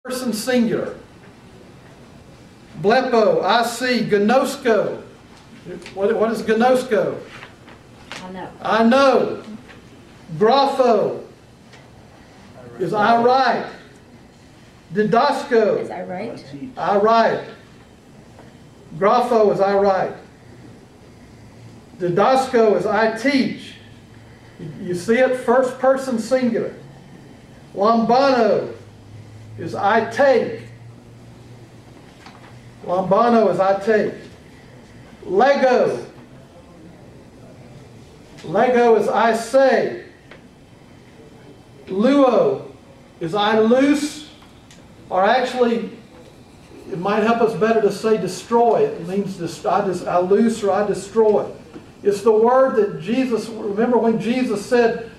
person singular. Blepo, I see. Gnosko. What is gnosko? I know. I know. Grapho is I write. Didasko. Is that right? I write. Grapho is I write. Didasko is I teach. You see it? First person singular. Lambano is I take. Lambano is I take. Lego. Lego is I say. Luo is I loose, or actually, it might help us better to say destroy. It means I loose or I destroy. It's the word that Jesus, remember when Jesus said,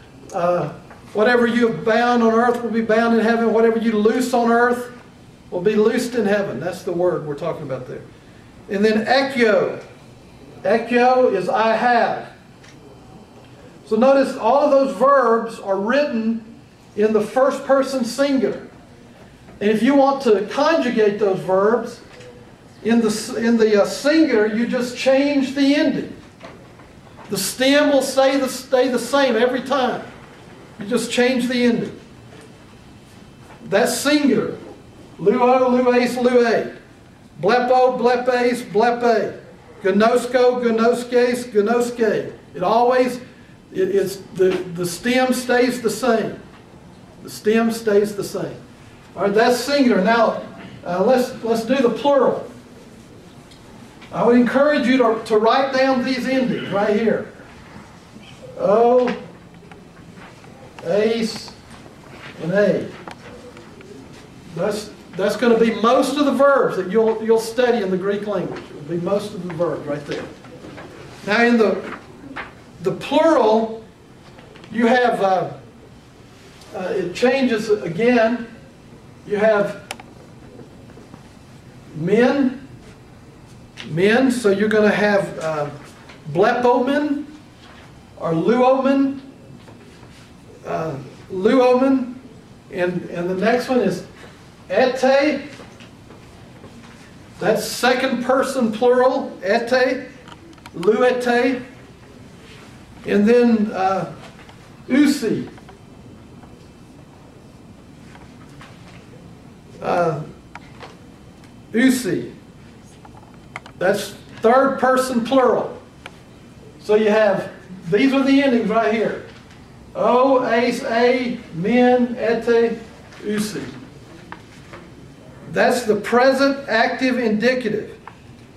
whatever you have bound on earth will be bound in heaven, whatever you loose on earth will be loosed in heaven. That's the word we're talking about there. And then ekyo. Ekyo is I have. So notice all of those verbs are written in the first person singular. And if you want to conjugate those verbs in the singular, you just change the ending. The stem will stay the same every time. You just change the ending. That's singular. Luo, lues, lue. Blepo, blepes, blepe. Gnosko, gnoskes, gnoske. It always, the stem stays the same. The stem stays the same. All right, that's singular. Now, let's do the plural. I would encourage you to write down these endings right here. O, ace, and a. That's going to be most of the verbs that you'll study in the Greek language. It will be most of the verbs right there. Now in the plural, you have, it changes again. You have men, so you're going to have blepomen or luomen, and the next one is ete. That's second person plural, ete, luete, and then usi. Usi. That's third person plural. So you have, these are the endings right here. O, ace, a, men, ete, usi. That's the present active indicative.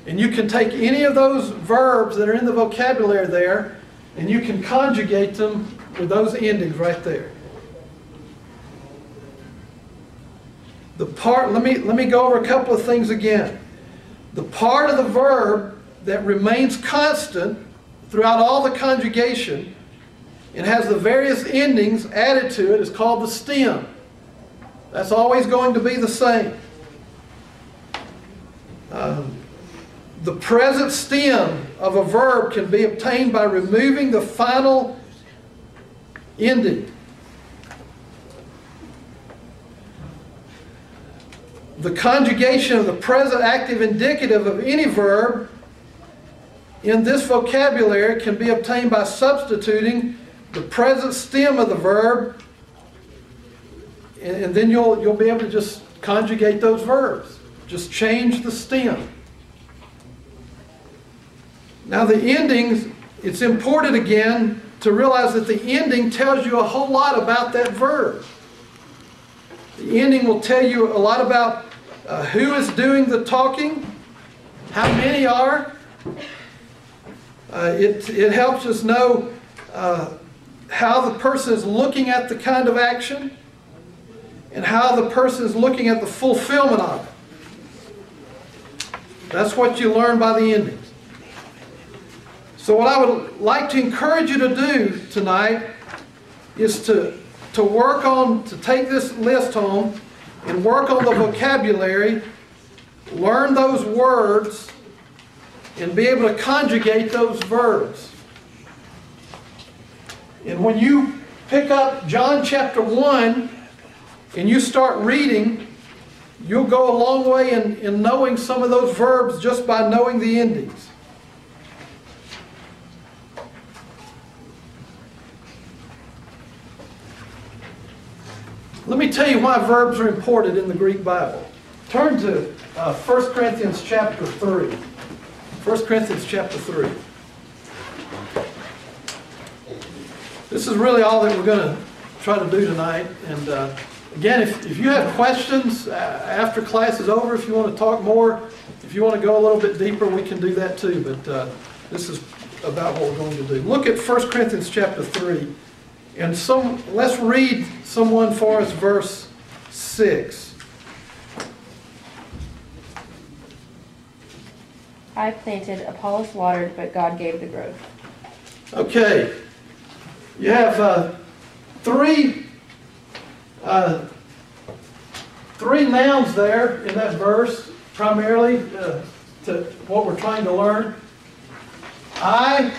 And you can take any of those verbs that are in the vocabulary there and you can conjugate them with those endings right there. The part, let me go over a couple of things again. The part of the verb that remains constant throughout all the conjugation and has the various endings added to it is called the stem. That's always going to be the same. The present stem of a verb can be obtained by removing the final ending. The conjugation of the present active indicative of any verb in this vocabulary can be obtained by substituting the present stem of the verb, and then you'll be able to just conjugate those verbs. Just change the stem. Now the endings, it's important again to realize that the ending tells you a whole lot about that verb. The ending will tell you a lot about who is doing the talking, how many are. It helps us know how the person is looking at the kind of action and how the person is looking at the fulfillment of it. That's what you learn by the endings. So what I would like to encourage you to do tonight is to take this list home and work on the vocabulary, learn those words, and be able to conjugate those verbs. And when you pick up John chapter 1 and you start reading, you'll go a long way in knowing some of those verbs just by knowing the endings. Let me tell you why verbs are important in the Greek Bible. Turn to 1 Corinthians chapter 3. 1 Corinthians chapter 3. This is really all that we're going to try to do tonight. And again, if you have questions after class is over, if you want to talk more, if you want to go a little bit deeper, we can do that too. But this is about what we're going to do. Look at 1 Corinthians chapter 3. And let's read someone for us verse 6. I planted, Apollos watered, but God gave the growth. Okay. You have three nouns there in that verse, primarily to what we're trying to learn. I,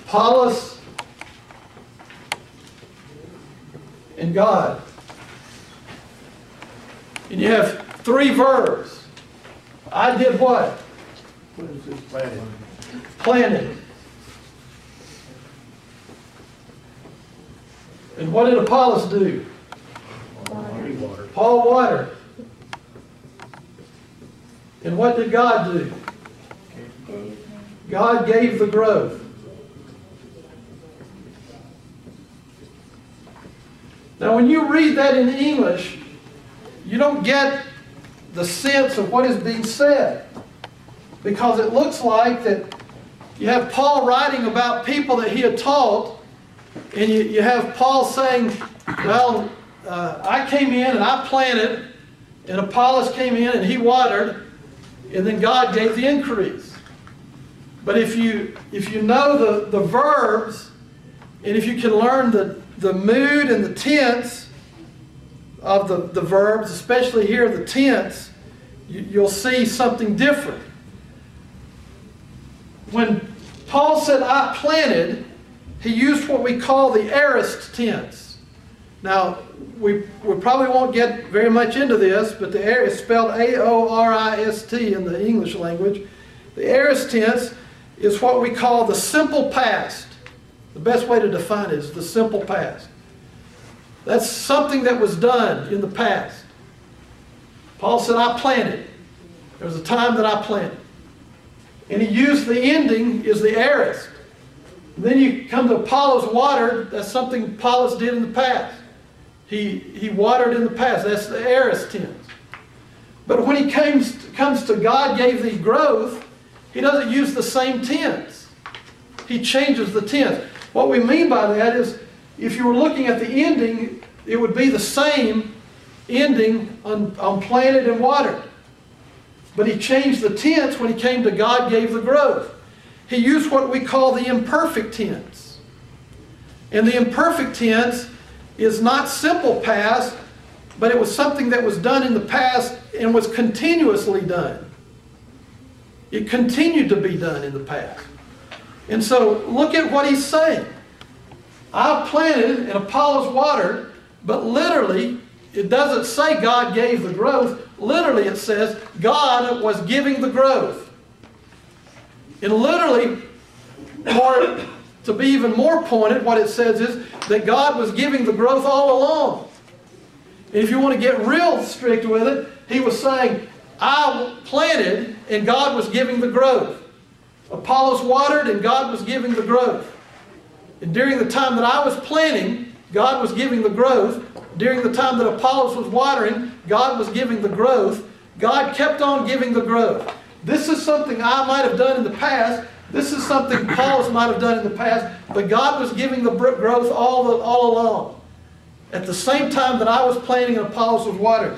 Apollos, and God. And you have three verbs. I did what? What is this planted? Planted. And what did Apollos do? Water. Paul watered. And what did God do? God gave the growth. Now when you read that in English, you don't get the sense of what is being said. Because it looks like that you have Paul writing about people that he had taught, and you have Paul saying, well, I came in and I planted, and Apollos came in and he watered, and then God gave the increase. But if you know the verbs, and if you can learn the mood and the tense of the verbs, especially here the tense, you'll see something different. When Paul said, I planted, he used what we call the aorist tense. Now, we probably won't get very much into this, but the aorist is spelled A-O-R-I-S-T in the English language. The aorist tense is what we call the simple past. The best way to define it is the simple past. That's something that was done in the past. Paul said, I planted. There was a time that I planted. And he used the ending is the aorist. And then you come to Apollos watered. That's something Apollos did in the past. He watered in the past. That's the aorist tense. But when he comes to God gave thee growth, he doesn't use the same tense. He changes the tense. What we mean by that is if you were looking at the ending, it would be the same ending on planted and watered. But he changed the tense when he came to God gave the growth. He used what we call the imperfect tense. And the imperfect tense is not simple past, but it was something that was done in the past and was continuously done. It continued to be done in the past. And so look at what he's saying. I planted and Apollos watered, but literally it doesn't say God gave the growth. Literally it says God was giving the growth. And literally, to be even more pointed, what it says is that God was giving the growth all along. And if you want to get real strict with it, he was saying, I planted and God was giving the growth. Apollos watered and God was giving the growth. And during the time that I was planting, God was giving the growth. During the time that Apollos was watering, God was giving the growth. God kept on giving the growth. This is something I might have done in the past. This is something Apollos might have done in the past. But God was giving the growth all along. At the same time that I was planting and Apollos was watering.